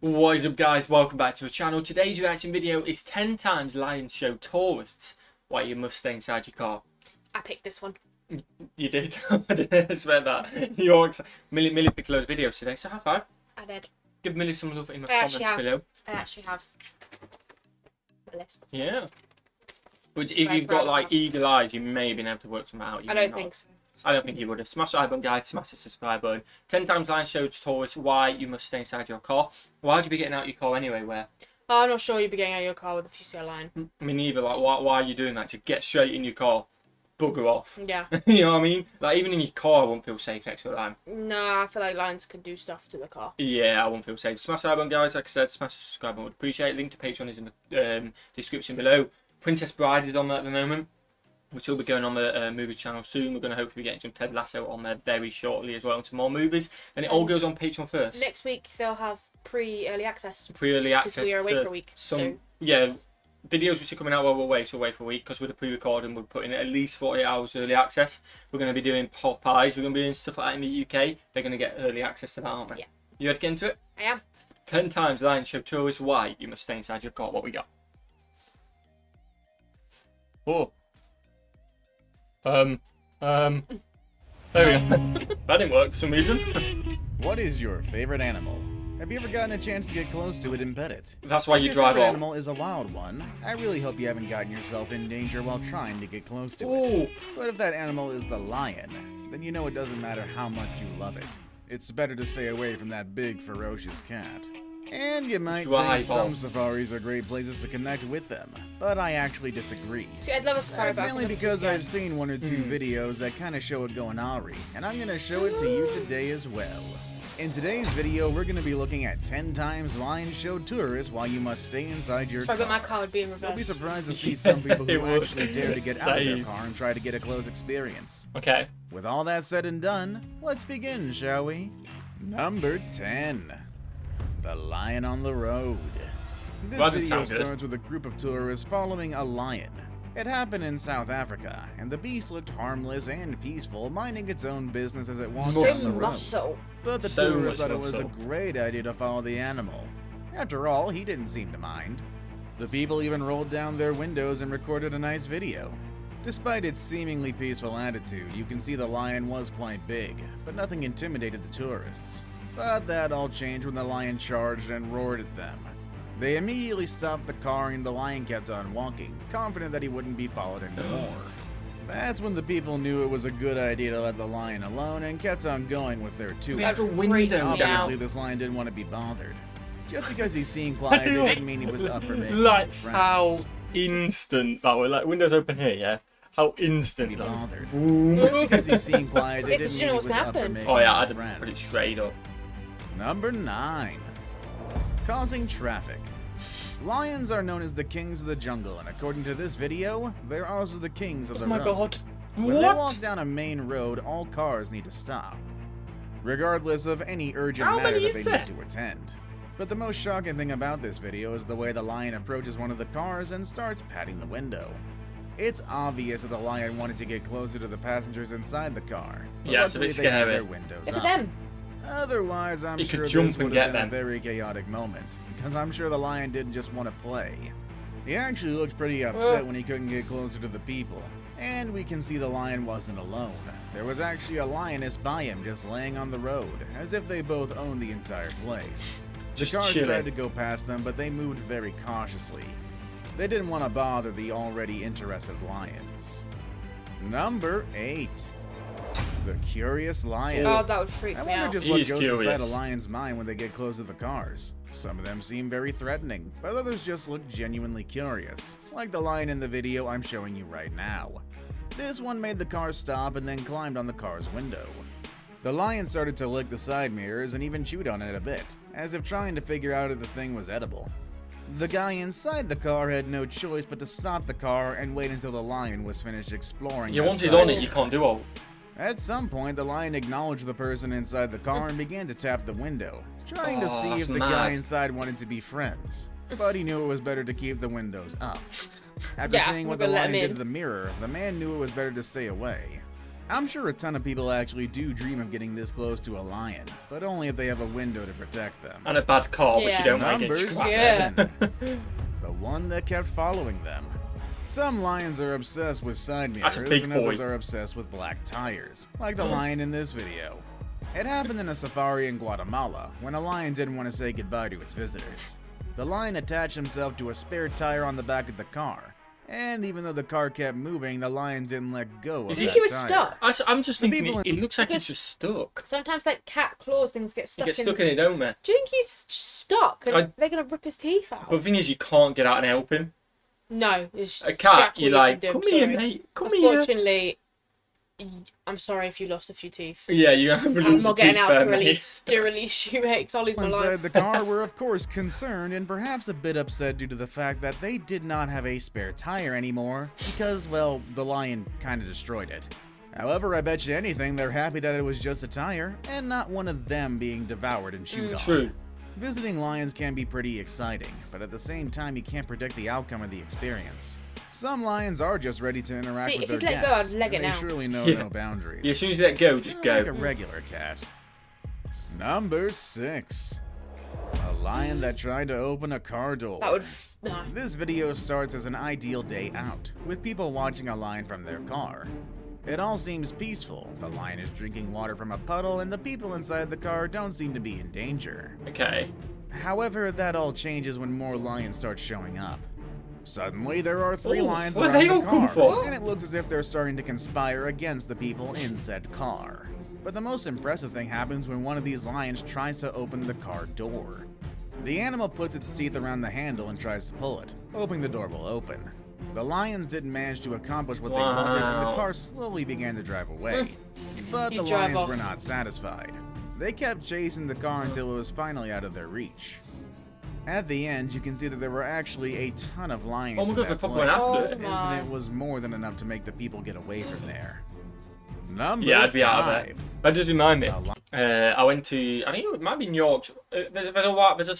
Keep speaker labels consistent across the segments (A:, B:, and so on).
A: What is up, guys? Welcome back to the channel. Today's reaction video is 10 times Lions show tourists why you must stay inside your car.
B: I picked this one.
A: You did. I didn't expect that. You're Millie picked a load of videos today, so high five.
B: I did.
A: Give Millie some love in the
B: I
A: comments below.
B: I actually have a list.
A: Yeah. But if you've got like eagle eyes, you may have been able to work something out.
B: I don't think so.
A: I don't think you would have. Smash the like button, guys. Smash the subscribe button. 10 times Lions show tourists why you must stay inside your car. Why would you be getting out your car anyway? Where?
B: Oh, I'm not sure you'd be getting out of your car with if you see a lion.
A: Me neither. Like, why are you doing that? Just get straight in your car. Bugger off.
B: Yeah.
A: You know what I mean? Like, even in your car, I won't feel safe next to the line.
B: No, I feel like lions could do stuff to the car.
A: Yeah, I won't feel safe. Smash the like button, guys. Like I said, smash the subscribe button. Would appreciate it. Link to Patreon is in the description below. Princess Bride is on there at the moment, which will be going on the movie channel soon. We're going to hopefully be getting some Ted Lasso on there very shortly as well, and some more movies. And it all goes on Patreon first.
B: Next week they'll have pre-early access.
A: Pre-early access.
B: Because we are away for a week.
A: Yeah, videos which are coming out while we're away, so away for a week, because with the pre-recording we're putting at least 48 hours early access. We're going to be doing Popeyes, we're going to be doing stuff like that in the UK. They're going to get early access to that, aren't they?
B: Yeah.
A: You ready to get into it?
B: I am.
A: 10 times Lions show tourists why you must stay inside your car. What we got? Oh. There we go. That didn't work for some reason.
C: What is your favorite animal? Have you ever gotten a chance to get close to it and pet it?
A: That's why you
C: If
A: drive
C: your favorite
A: off.
C: animal is a wild one, I really hope you haven't gotten yourself in danger while trying to get close to
A: Ooh.
C: it. But if that animal is the lion, then you know it doesn't matter how much you love it. It's better to stay away from that big, ferocious cat. And you might
A: Drive
C: think some
A: off.
C: safaris are great places to connect with them, but I actually disagree.
B: See, I'd love a safari.
C: That's
B: but I
C: mainly
B: think I'm
C: because
B: too
C: I've
B: scared.
C: seen one or two videos that kind of show it going awry, and I'm going to show it to you today as well. In today's video, we're going to be looking at 10 times Lions show tourists why you must stay inside your
B: So I
C: car.
B: bet my car would be in reverse.
C: You'll be surprised to see some people
A: It
C: who
A: would.
C: actually dare to get out of their
A: Same.
C: car and try to get a close experience.
A: Okay.
C: With all that said and done, let's begin, shall we? Number 10. The Lion on the Road. This
A: Well, that
C: video
A: sounds good.
C: starts with a group of tourists following a lion. It happened in South Africa, and the beast looked harmless and peaceful, minding its own business as it walked
A: So
C: down the road.
B: muscle.
C: But the
A: So
C: tourists
A: much
C: thought it was a
A: muscle.
C: great idea to follow the animal. After all, he didn't seem to mind. The people even rolled down their windows and recorded a nice video. Despite its seemingly peaceful attitude, you can see the lion was quite big, but nothing intimidated the tourists. But that all changed when the lion charged and roared at them. They immediately stopped the car and the lion kept on walking, confident that he wouldn't be followed anymore. That's when the people knew it was a good idea to let the lion alone and kept on going with their tour.
A: We have a
B: Freaked
A: window
B: me
A: down.
C: Obviously, this lion didn't want to be bothered. Just because he seemed quiet
A: do
C: didn't mean he was up for making
A: Like
C: friends.
A: how instant that was. Like, windows open here, yeah? How instant
C: Be
A: that was.
C: bothered.
A: Boom.
C: Just because he seemed quiet,
B: Yeah,
C: it
B: 'cause
C: didn't
B: you know
C: mean he
B: what's
C: was
B: gonna
C: up for
B: happen.
C: making
A: Oh yeah, I
C: friends.
A: had to put it straight up.
C: Number 9. Causing traffic. Lions are known as the kings of the jungle, and according to this video, they're also the kings of the
B: Oh my
C: road.
B: god.
C: When they walk
A: What?
C: down a main road, all cars need to stop, regardless of any urgent
A: How
C: matter
A: many
C: that
A: is
C: they
A: there?
C: need to attend. But the most shocking thing about this video is the way the lion approaches one of the cars and starts patting the window. It's obvious that the lion wanted to get closer to the passengers inside the car. But
A: Yeah, it's a
C: luckily
A: bit
C: they had
A: scary.
C: their windows
B: Look at
C: up.
B: them.
C: Otherwise, I'm
A: He could
C: sure
A: jump
C: this
A: and
C: would
A: get
C: have been
A: them.
C: a very chaotic moment, because I'm sure the lion didn't just want to play. He actually looked pretty upset when he couldn't get closer to the people. And we can see the lion wasn't alone. There was actually a lioness by him just laying on the road, as if they both owned the entire place. The
A: Just
C: cars
A: chilling.
C: tried to go past them, but they moved very cautiously. They didn't want to bother the already interested lions. Number 8. The Curious Lion.
B: Oh, that would freak
C: I
B: me
C: wonder
B: out.
C: just
A: He
C: what
A: is
C: goes inside a
A: curious.
C: lion's mind when they get close to the cars. Some of them seem very threatening, but others just look genuinely curious, like the lion in the video I'm showing you right now. This one made the car stop and then climbed on the car's window. The lion started to lick the side mirrors and even chewed on it a bit, as if trying to figure out if the thing was edible. The guy inside the car had no choice but to stop the car and wait until the lion was finished exploring.
A: Yeah, once he's
C: outside.
A: on it, you can't do all.
C: At some point, the lion acknowledged the person inside the car and began to tap the window, trying to
A: Oh,
C: see
A: that's
C: if the guy
A: mad.
C: inside wanted to be friends. But he knew it was better to keep the windows up. After
B: Yeah,
C: seeing what
B: we're
C: the
B: gonna let
C: lion
B: him
C: did
B: in.
C: to the mirror, the man knew it was better to stay away. I'm sure a ton of people actually do dream of getting this close to a lion, but only if they have a window to protect them.
A: And a bad car, which you
B: Yeah.
A: don't mind
C: Number
A: getting scrapped.
B: Yeah.
C: 7. The one that kept following them. Some lions are obsessed with side
A: That's a
C: mirrors,
A: big
C: and others
A: boy.
C: are obsessed with black tires, like the lion in this video. It happened in a safari in Guatemala, when a lion didn't want to say goodbye to its visitors. The lion attached himself to a spare tire on the back of the car, and even though the car kept moving, the lion didn't let go of
A: Is
C: that
A: he-
B: He was
C: tire.
B: stuck.
A: I'm just
C: The
A: thinking,
C: people
A: it looks like
B: Because-
A: he's just stuck.
B: Sometimes like cat claws things get
A: You
B: stuck
A: get stuck in it, don't you?
B: Do you think he's just stuck and
A: I-
B: they're gonna rip his teeth out?
A: But the thing is, you can't get out and help him.
B: No, it's
A: A cat,
B: Jack,
A: you're
B: what
A: like,
B: you can
A: come
B: do,
A: here,
B: sorry.
A: mate, come here.
B: Unfortunately, I'm sorry if you lost a few teeth.
A: Yeah, you're gonna have to
B: I'm
A: lose
B: not
A: your
B: getting
A: teeth
B: out
A: there,
B: for
A: mate.
B: relief to release you, mate, 'cause I'll lose my
C: Inside
B: life.
C: the car were of course concerned and perhaps a bit upset due to the fact that they did not have a spare tire anymore because, well, the lion kinda destroyed it. However, I bet you anything they're happy that it was just a tire and not one of them being devoured and chewed on.
A: True.
C: Visiting lions can be pretty exciting, but at the same time you can't predict the outcome of the experience. Some lions are just ready to interact
B: See,
C: with
B: if
C: their
B: he's let go,
C: guests,
B: I'd leg
C: and
B: it
C: they
B: now.
C: surely know
A: Yeah.
C: no boundaries.
A: Yeah, as soon as you let go, just
C: Like a
A: go.
C: regular cat. Number 6. A lion that tried to open a car door.
B: That would no.
C: This video starts as an ideal day out, with people watching a lion from their car. It all seems peaceful. The lion is drinking water from a puddle, and the people inside the car don't seem to be in danger.
A: Okay.
C: However, that all changes when more lions start showing up. Suddenly, there are 3
A: Oh,
C: lions
A: where
C: around
A: they
C: the
A: all
C: car,
A: come from?
C: and it looks as if they're starting to conspire against the people in said car. But the most impressive thing happens when one of these lions tries to open the car door. The animal puts its teeth around the handle and tries to pull it, hoping the door will open. The lions didn't manage to accomplish what they wanted, and the
A: Wow.
C: car slowly began to drive away. But
B: You
C: the
B: drive
C: lions
B: off.
C: were not satisfied. They kept chasing the car until it was finally out of their reach. At the end, you can see that there were actually a ton of lions
A: Oh my
C: in
A: God,
C: that
A: they probably went
C: place.
A: after
C: This
B: us. Oh my.
C: incident was more than enough to make the people get away from there. Number
A: Yeah, I'd be out of
C: 5.
A: there. That does remind me.
C: A li-
A: I went to, I think it might be New York. There's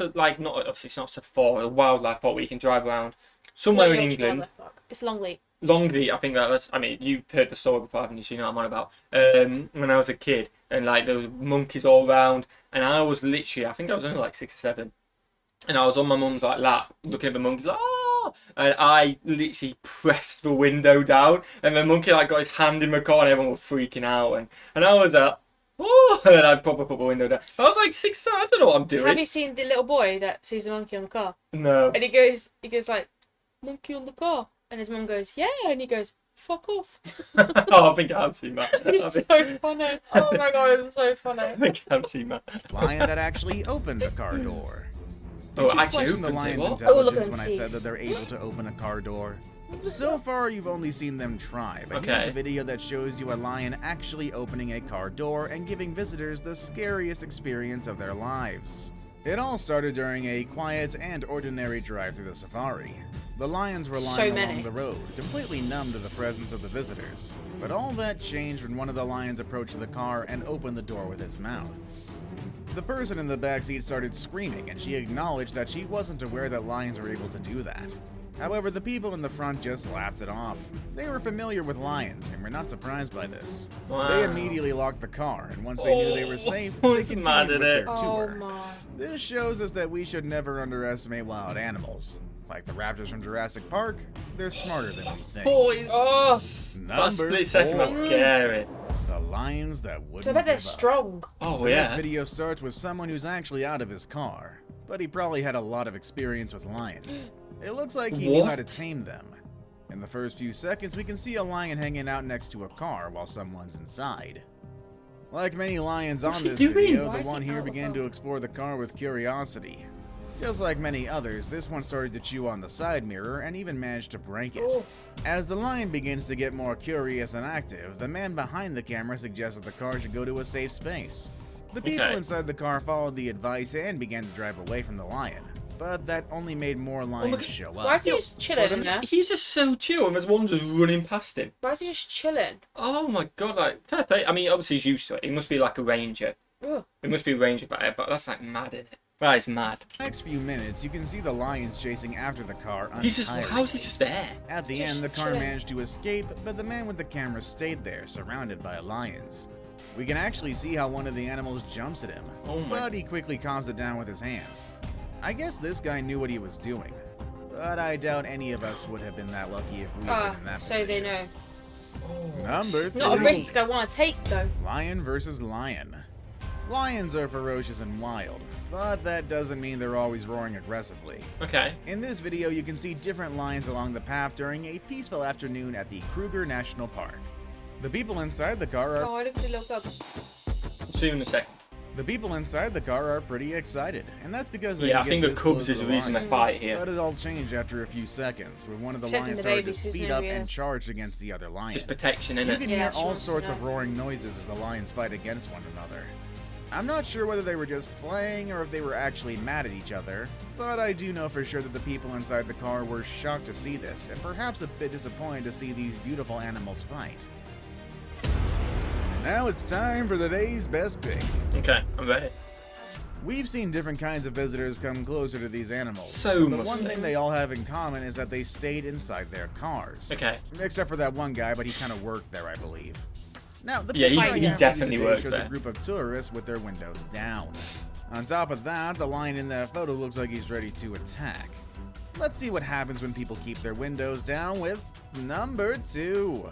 A: a like, not obviously it's not a safari, a wildlife park where you can drive around somewhere
B: Not
A: in
B: Yorkshire
A: England.
B: Wildlife Park. It's Longleat.
A: Longleat, I think that was. I mean, you've heard the story before, haven't you? So you know what I'm on about. When I was a kid, and like there was monkeys all around, and I was literally, I think I was only like 6 or 7, and I was on my mum's like lap, looking at the monkeys, like, oh, and I literally pressed the window down, and the monkey like got his hand in my car, and everyone was freaking out, and I was oh, and I proper put the window down. I was like 6 or 7, I don't know what I'm doing.
B: Have you seen the little boy that sees a monkey on the car?
A: No.
B: And he goes like, monkey on the car. And his mum goes, yeah. And he goes, fuck off.
A: Oh, I think I have seen that.
B: It's so funny. Oh my god, it's so funny.
A: I think I have seen that.
C: lion that actually opened a car door. Did
A: Oh,
C: you
A: actually
C: question the
A: opens it,
C: lion's
A: what?
B: Oh, look
C: intelligence
B: at
C: when
B: them
C: I
B: teeth.
C: said that they're able to open a car door? So far, you've only seen them try, but here's
A: Okay.
C: a video that shows you a lion actually opening a car door and giving visitors the scariest experience of their lives. It all started during a quiet and ordinary drive through the safari. The lions were
B: So
C: lying
B: many.
C: along the road, completely numb to the presence of the visitors. But all that changed when one of the lions approached the car and opened the door with its mouth. The person in the backseat started screaming, and she acknowledged that she wasn't aware that lions were able to do that. However, the people in the front just laughed it off. They were familiar with lions and were not surprised by this.
A: Wow.
C: They immediately locked the car, and once they knew they were safe,
A: Oh,
C: they
A: it's
C: continued
A: mad,
C: with
A: isn't
C: their
A: it?
B: Oh
C: tour.
B: my.
C: This shows us that we should never underestimate wild animals. Like the raptors from Jurassic Park, they're smarter than we think.
A: Boys.
B: Oh.
A: That
C: Number
A: split second was
C: 4,
A: scary.
C: the lions that wouldn't
B: So I bet they're
C: give up.
B: strong.
A: Oh,
C: The next
A: yeah.
C: video starts with someone who's actually out of his car, but he probably had a lot of experience with lions. It looks like he knew how to
A: What?
C: tame them. In the first few seconds, we can see a lion hanging out next to a car while someone's inside. Like many lions
A: What's
C: on
A: he
C: this
A: doing?
C: video,
B: Why
C: the
B: is he
C: one here
B: out
C: began
B: of
C: to
B: the-
C: explore the car with curiosity. Just like many others, this one started to chew on the side mirror and even managed to break it.
B: Oh.
C: As the lion begins to get more curious and active, the man behind the camera suggests that the car should go to a safe space. The people
A: Okay.
C: inside the car followed the advice and began to drive away from the lion, but that only made more lions
A: look-
C: show
B: Why
C: up.
B: is he just chilling in there?
A: He's just so chill, and there's one just running past him.
B: Why is he just chilling?
A: Oh my god, like, fair play. I mean, obviously he's used to it. He must be like a ranger.
B: Ugh.
A: He must be a ranger, but that's like mad, isn't it? That is mad.
C: Next few minutes, you can see the lions chasing after the car.
A: He's just, how's he just there?
C: At the
B: Just
C: end, the car
B: chilling.
C: managed to escape, but the man with the camera stayed there, surrounded by lions. We can actually see how one of the animals jumps at him,
A: Oh my-
C: but he quickly calms it down with his hands. I guess this guy knew what he was doing, but I doubt any of us would have been that lucky if we had been in that
B: So
C: position.
B: they know.
C: Number
B: It's not a
C: 3.
B: risk I want to take, though.
C: Lion versus lion. Lions are ferocious and wild, but that doesn't mean they're always roaring aggressively.
A: Okay.
C: In this video, you can see different lions along the path during a peaceful afternoon at the Kruger National Park. The people inside the car are
B: Oh, look at the little cubs.
A: See you in a second.
C: pretty excited, and that's because they
A: Yeah, I
C: can
A: think
C: get
A: the
C: this
A: Cubs
C: close
A: is
C: to
A: the reason they
C: lions.
A: fight here.
C: But it all changed after a few seconds, when one of the
B: Protecting
C: lions
B: the
C: started to
B: babies, who's
C: speed
B: no
C: up and
B: BS.
C: charge against the other lion.
A: Just protection,
C: You
A: innit?
C: can
B: Yeah,
C: hear
B: she
C: all
B: wants to
C: sorts of
B: know.
C: roaring noises as the lions fight against one another. I'm not sure whether they were just playing or if they were actually mad at each other, but I do know for sure that the people inside the car were shocked to see this, and perhaps a bit disappointed to see these beautiful animals fight. Now it's time for the day's best pick.
A: Okay, I'm ready.
C: We've seen different kinds of visitors come closer to these animals.
A: So
C: the
A: much
C: one
A: so.
C: thing they all have in common is that they stayed inside their cars.
A: Okay.
C: Except for that one guy, but he kind of worked there, I believe. Now, the
A: Yeah,
C: picture I
A: he
C: have for you
A: definitely
C: today
A: worked
C: shows
A: there.
C: a group of tourists with their windows down. On top of that, the lion in that photo looks like he's ready to attack. Let's see what happens when people keep their windows down with number 2.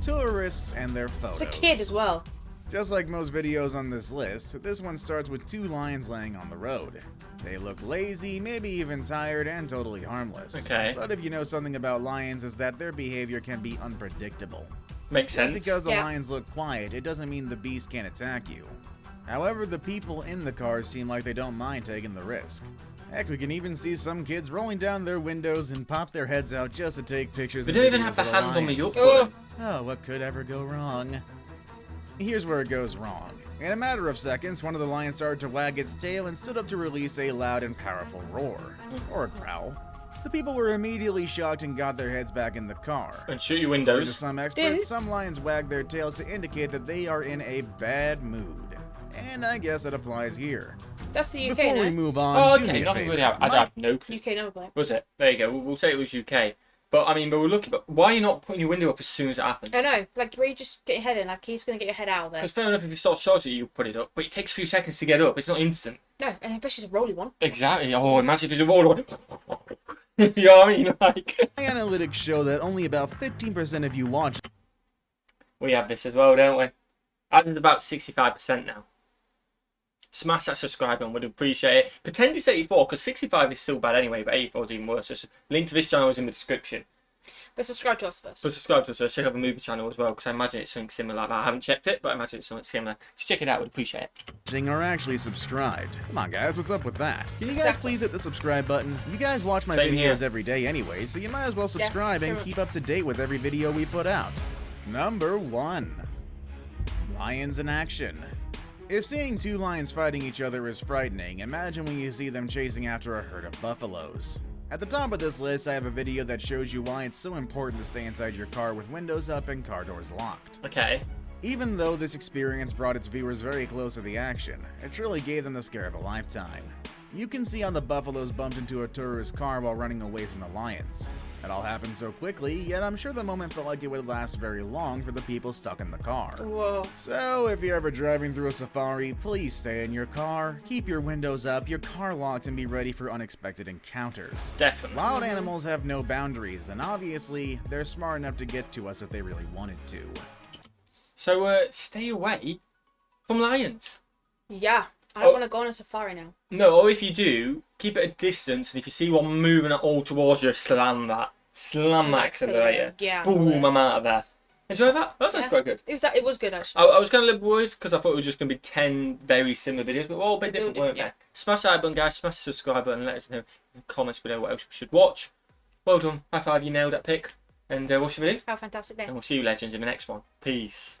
C: Tourists and their photos.
B: It's a kid as well.
C: Just like most videos on this list, this one starts with 2 lions laying on the road. They look lazy, maybe even tired, and totally harmless.
A: Okay.
C: But if you know something about lions, is that their behavior can be unpredictable.
A: Makes
C: Just
A: sense.
C: because the
B: Yeah.
C: lions look quiet, it doesn't mean the beast can't attack you. However, the people in the cars seem like they don't mind taking the risk. Heck, we can even see some kids rolling down their windows and pop their heads out just to take pictures.
A: We
C: and
A: don't even
C: videos
A: have the
C: of
A: hand on the
C: lions.
A: up
B: Oh.
A: button.
C: Oh, what could ever go wrong? Here's where it goes wrong. In a matter of seconds, one of the lions started to wag its tail and stood up to release a loud and powerful roar. Or a growl. The people were immediately shocked and got their heads back in the car.
A: And shoot your
C: According to
A: windows.
C: some experts,
B: Didn't.
C: some lions wag their tails to indicate that they are in a bad mood. And I guess it applies here.
B: That's the UK,
C: Before we
B: no?
C: move on,
A: Oh,
C: do
A: okay,
C: me a
A: nothing
C: favor.
A: really. I have no clue.
B: UK number plate.
A: Was it? There you go. We'll say it was UK. But I mean, but we're looking. But why are you not putting your window up as soon as it happens?
B: I know, like where you just get your head in, like he's gonna get your head out of there.
A: Because fair enough, if you start charging, you put it up. But it takes a few seconds to get up. It's not instant.
B: No, and especially it's a rolly one.
A: Exactly. Oh, imagine if it's a roll. You know what I mean? Like.
C: My analytics show that only about 15% of you watch
A: We have this as well, don't we? Ours is about 65% now. Smash that subscribe button, would appreciate it. Pretend it's 84, because 65 is still bad anyway, but 84 is even worse. Just link to this channel is in the description.
B: But subscribe to us first.
A: So subscribe to us, so check out the movie channel as well, because I imagine it's something similar like that. I haven't checked it, but I imagine it's something similar. So check it out, would appreciate it.
C: are actually subscribed. Come on, guys, what's up with that? Can you guys
B: Exactly.
C: please hit the subscribe button? You guys watch my
A: Same
C: videos
A: here.
C: every day anyway, so you might as well subscribe and
B: pretty
C: keep up to date with every video we put out. Number 1. Lions in action. If seeing 2 lions fighting each other is frightening, imagine when you see them chasing after a herd of buffaloes. At the top of this list, I have a video that shows you why it's so important to stay inside your car with windows up and car doors locked.
A: Okay.
C: Even though this experience brought its viewers very close to the action, it truly gave them the scare of a lifetime. You can see how the buffaloes bumped into a tourist's car while running away from the lions. It all happened so quickly, yet I'm sure the moment felt like it would last very long for the people stuck in the car.
B: Whoa.
C: So, if you're ever driving through a safari, please stay in your car, keep your windows up, your car locked, and be ready for unexpected encounters.
A: Definitely.
C: Wild animals have no boundaries, and obviously, they're smart enough to get to us if they really wanted to.
A: So, stay away from lions.
B: Yeah. I
A: Oh.
B: don't want to go on a safari now.
A: No, or if you do, keep it at a distance, and if you see one moving at all towards you, slam that. Slam that accelerator.
B: Yeah.
A: Boom, I'm out of there. Enjoy that? That sounds
B: Yeah.
A: quite good.
B: It was good actually.
A: I was kind of a little worried because I thought it was just going to be 10 very similar videos, but we're all a bit
B: They're all
A: different, weren't
B: different,
A: they? Smash that like button, guys. Smash the subscribe button and let us know in the comments below what else we should watch. Well done. High five, you nailed that pick. And what's your video?
B: Have a fantastic day.
A: And we'll see you legends in the next one. Peace.